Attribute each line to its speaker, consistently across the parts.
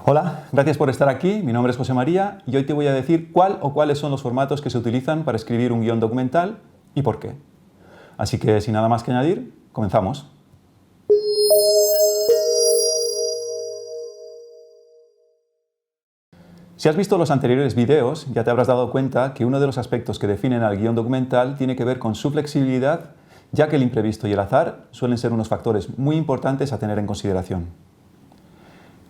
Speaker 1: Hola, gracias por estar aquí. Mi nombre es José María y hoy te voy a decir cuál o cuáles son los formatos que se utilizan para escribir un guión documental y por qué. Así que, sin nada más que añadir, comenzamos. Si has visto los anteriores vídeos, ya te habrás dado cuenta que uno de los aspectos que definen al guión documental tiene que ver con su flexibilidad, ya que el imprevisto y el azar suelen ser unos factores muy importantes a tener en consideración.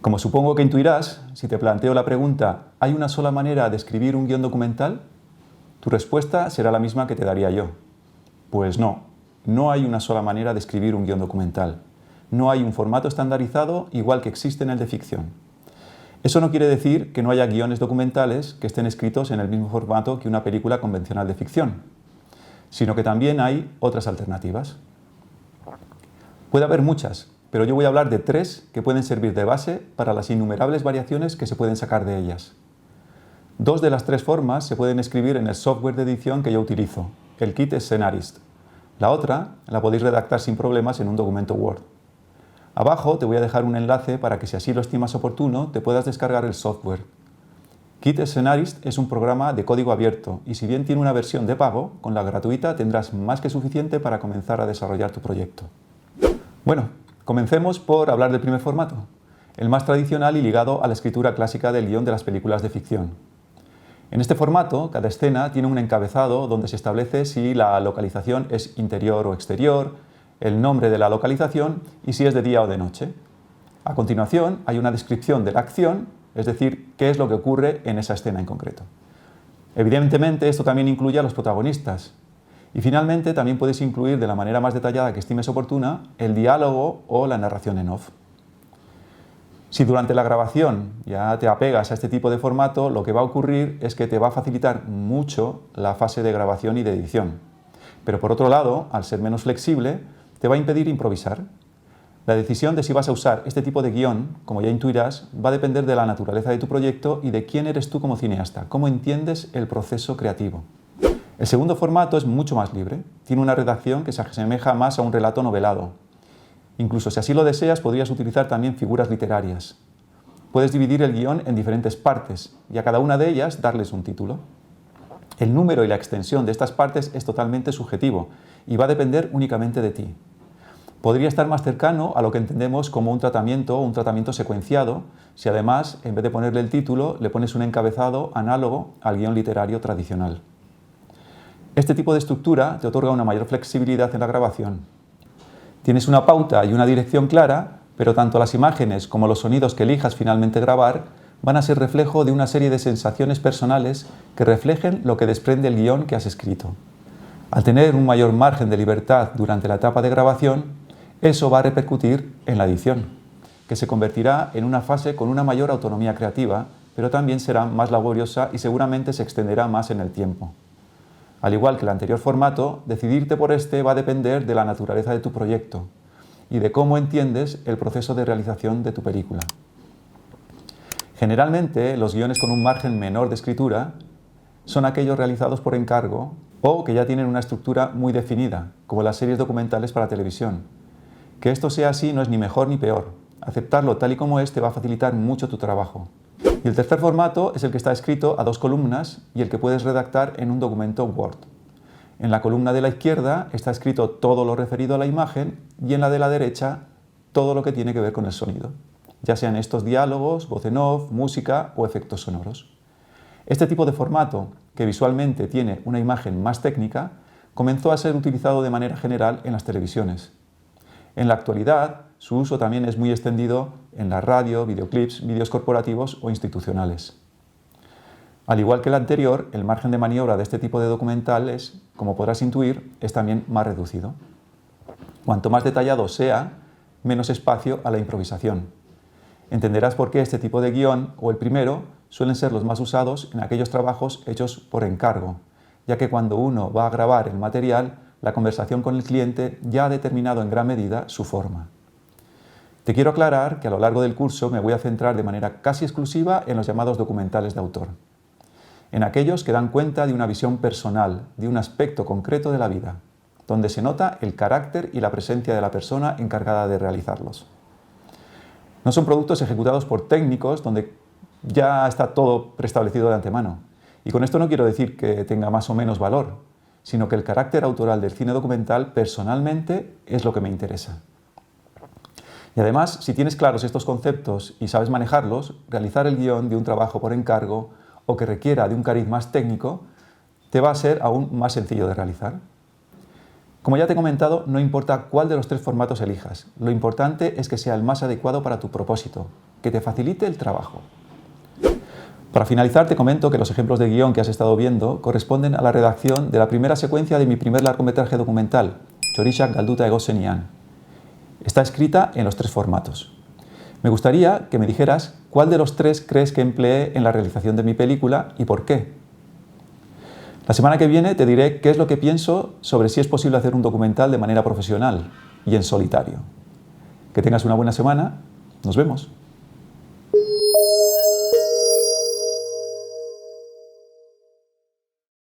Speaker 1: Como supongo que intuirás, si te planteo la pregunta ¿hay una sola manera de escribir un guión documental? Tu respuesta será la misma que te daría yo. Pues no, no hay una sola manera de escribir un guión documental. No hay un formato estandarizado igual que existe en el de ficción. Eso no quiere decir que no haya guiones documentales que estén escritos en el mismo formato que una película convencional de ficción, sino que también hay otras alternativas. Puede haber muchas, pero yo voy a hablar de 3 que pueden servir de base para las innumerables variaciones que se pueden sacar de ellas. 2 de las 3 formas se pueden escribir en el software de edición que yo utilizo, el Kit Scenarist. La otra la podéis redactar sin problemas en un documento Word. Abajo te voy a dejar un enlace para que, si así lo estimas oportuno, te puedas descargar el software. Kit Scenarist es un programa de código abierto y, si bien tiene una versión de pago, con la gratuita tendrás más que suficiente para comenzar a desarrollar tu proyecto. Bueno, comencemos por hablar del primer formato, el más tradicional y ligado a la escritura clásica del guión de las películas de ficción. En este formato, cada escena tiene un encabezado donde se establece si la localización es interior o exterior, el nombre de la localización y si es de día o de noche. A continuación, hay una descripción de la acción, es decir, qué es lo que ocurre en esa escena en concreto. Evidentemente, esto también incluye a los protagonistas. Y finalmente, también puedes incluir, de la manera más detallada que estimes oportuna, el diálogo o la narración en off. Si durante la grabación ya te apegas a este tipo de formato, lo que va a ocurrir es que te va a facilitar mucho la fase de grabación y de edición. Pero por otro lado, al ser menos flexible, te va a impedir improvisar. La decisión de si vas a usar este tipo de guión, como ya intuirás, va a depender de la naturaleza de tu proyecto y de quién eres tú como cineasta, cómo entiendes el proceso creativo. El segundo formato es mucho más libre, tiene una redacción que se asemeja más a un relato novelado. Incluso si así lo deseas, podrías utilizar también figuras literarias. Puedes dividir el guión en diferentes partes y a cada una de ellas darles un título. El número y la extensión de estas partes es totalmente subjetivo y va a depender únicamente de ti. Podría estar más cercano a lo que entendemos como un tratamiento secuenciado, si además, en vez de ponerle el título, le pones un encabezado análogo al guión literario tradicional. Este tipo de estructura te otorga una mayor flexibilidad en la grabación. Tienes una pauta y una dirección clara, pero tanto las imágenes como los sonidos que elijas finalmente grabar van a ser reflejo de una serie de sensaciones personales que reflejen lo que desprende el guión que has escrito. Al tener un mayor margen de libertad durante la etapa de grabación, eso va a repercutir en la edición, que se convertirá en una fase con una mayor autonomía creativa, pero también será más laboriosa y seguramente se extenderá más en el tiempo. Al igual que el anterior formato, decidirte por este va a depender de la naturaleza de tu proyecto y de cómo entiendes el proceso de realización de tu película. Generalmente, los guiones con un margen menor de escritura son aquellos realizados por encargo o que ya tienen una estructura muy definida, como las series documentales para televisión. Que esto sea así no es ni mejor ni peor. Aceptarlo tal y como es te va a facilitar mucho tu trabajo. Y el tercer formato es el que está escrito a 2 columnas y el que puedes redactar en un documento Word. En la columna de la izquierda está escrito todo lo referido a la imagen y en la de la derecha todo lo que tiene que ver con el sonido, ya sean estos diálogos, voz en off, música o efectos sonoros. Este tipo de formato, que visualmente tiene una imagen más técnica, comenzó a ser utilizado de manera general en las televisiones. En la actualidad, su uso también es muy extendido en la radio, videoclips, vídeos corporativos o institucionales. Al igual que el anterior, el margen de maniobra de este tipo de documentales, como podrás intuir, es también más reducido. Cuanto más detallado sea, menos espacio a la improvisación. Entenderás por qué este tipo de guión, o el primero, suelen ser los más usados en aquellos trabajos hechos por encargo, ya que cuando uno va a grabar el material, la conversación con el cliente ya ha determinado en gran medida su forma. Te quiero aclarar que a lo largo del curso me voy a centrar de manera casi exclusiva en los llamados documentales de autor, en aquellos que dan cuenta de una visión personal, de un aspecto concreto de la vida, donde se nota el carácter y la presencia de la persona encargada de realizarlos. No son productos ejecutados por técnicos donde ya está todo preestablecido de antemano. Y con esto no quiero decir que tenga más o menos valor, sino que el carácter autoral del cine documental personalmente es lo que me interesa. Y además, si tienes claros estos conceptos y sabes manejarlos, realizar el guión de un trabajo por encargo o que requiera de un cariz más técnico, te va a ser aún más sencillo de realizar. Como ya te he comentado, no importa cuál de los 3 formatos elijas, lo importante es que sea el más adecuado para tu propósito, que te facilite el trabajo. Para finalizar, te comento que los ejemplos de guión que has estado viendo corresponden a la redacción de la primera secuencia de mi primer largometraje documental, Txoriak galduta egon zenean. Está escrita en los 3 formatos. Me gustaría que me dijeras cuál de los 3 crees que empleé en la realización de mi película y por qué. La semana que viene te diré qué es lo que pienso sobre si es posible hacer un documental de manera profesional y en solitario. Que tengas una buena semana. Nos vemos.